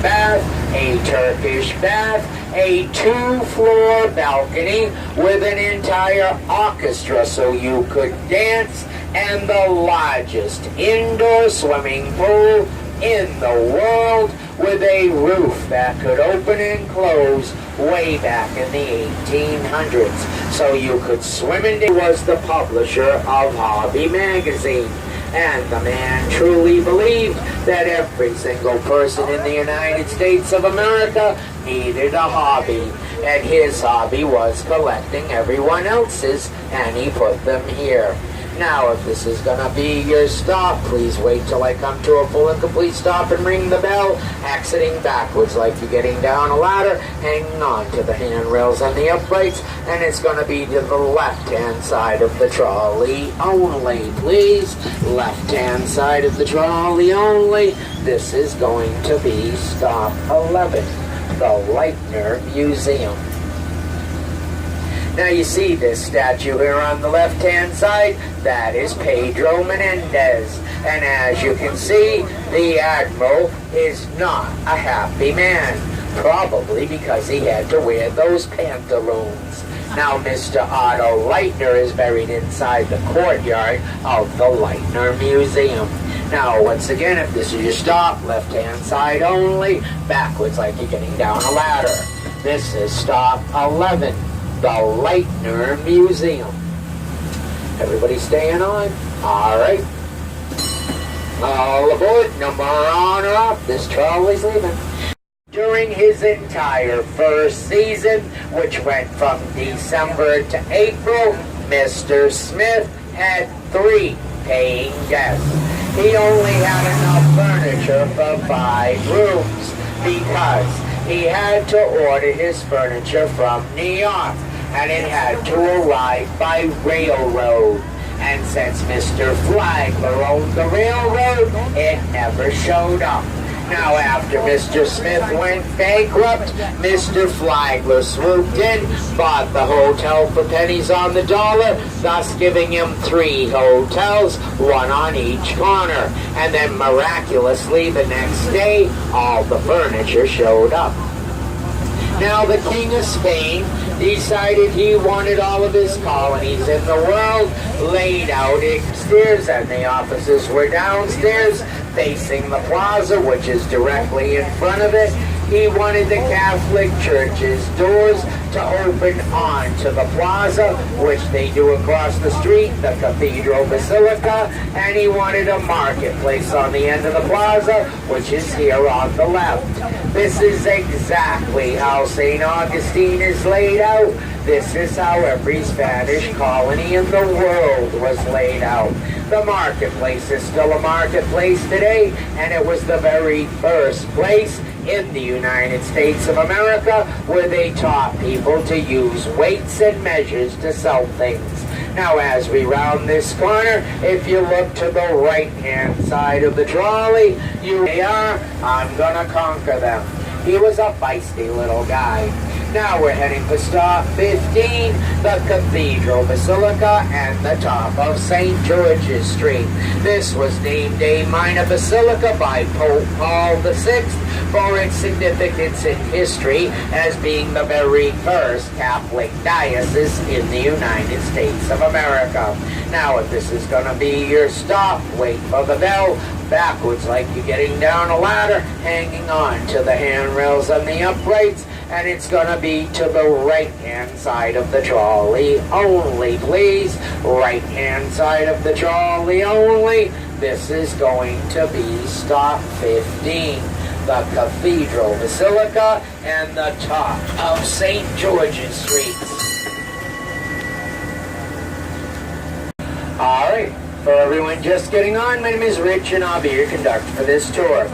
bath, a Turkish bath, a 2-floor balcony with an entire orchestra so you could dance, and the largest indoor swimming pool in the world with a roof that could open and close way back in the 1800s so you could swim in. He was the publisher of Hobby magazine, and the man truly believed that every single person in the United States of America needed a hobby, and his hobby was collecting everyone else's, and he put them here. Now, if this is going to be your stop, please wait till I come to a full and complete stop and ring the bell, exiting backwards like you're getting down a ladder, hanging on to the handrails and the uprights, and it's going to be to the left-hand side of the trolley only, please. Left-hand side of the trolley only. This is going to be stop 11, the Leitner Museum. Now you see this statue here on the left-hand side, that is Pedro Menendez. And as you can see, the Admiral is not a happy man, probably because he had to wear those pantaloons. Now Mr. Otto Leitner is buried inside the courtyard of the Leitner Museum. Now, once again, if this is your stop, left-hand side only, backwards like you're getting down a ladder. This is stop 11. The Leitner Museum. Everybody staying on? All right. All aboard. No more on or off. This trolley's leaving. During his entire first season, which went from December to April, Mr. Smith had 3 paying guests. He only had enough furniture for 5 rooms because he had to order his furniture from New York, and it had to arrive by railroad. And since Mr. Flagler owned the railroad, it never showed up. Now, after Mr. Smith went bankrupt, Mr. Flagler swooped in, bought the hotel for pennies on the dollar, thus giving him 3 hotels, 1 on each corner. And then miraculously the next day, all the furniture showed up. Now, the King of Spain decided he wanted all of his colonies in the world laid out upstairs, and the offices were downstairs facing the plaza, which is directly in front of it. He wanted the Catholic Church's doors to open onto the plaza, which they do across the street, the Cathedral Basilica, and he wanted a marketplace on the end of the plaza, which is here on the left. This is exactly how St. Augustine is laid out. This is how every Spanish colony in the world was laid out. The marketplace is still a marketplace today, and it was the very first place in the United States of America where they taught people to use weights and measures to sell things. Now, as we round this corner, if you look to the right-hand side of the trolley, they are, I'm gonna conquer them. He was a feisty little guy. Now we're heading for stop 15, the Cathedral Basilica and the top of St. George's Street. This was named a minor basilica by Pope Paul VI for its significance in history as being the very first Catholic diocese in the United States of America. Now, if this is going to be your stop, wait for the bell, backwards like you're getting down a ladder, hanging on to the handrails and the uprights, and it's going to be to the right-hand side of the trolley only, please. Right-hand side of the trolley only. This is going to be stop 15, the Cathedral Basilica and the top of St. George's Street. All right, for everyone just getting on, my name is Rich, and I'll be your conductor for this tour.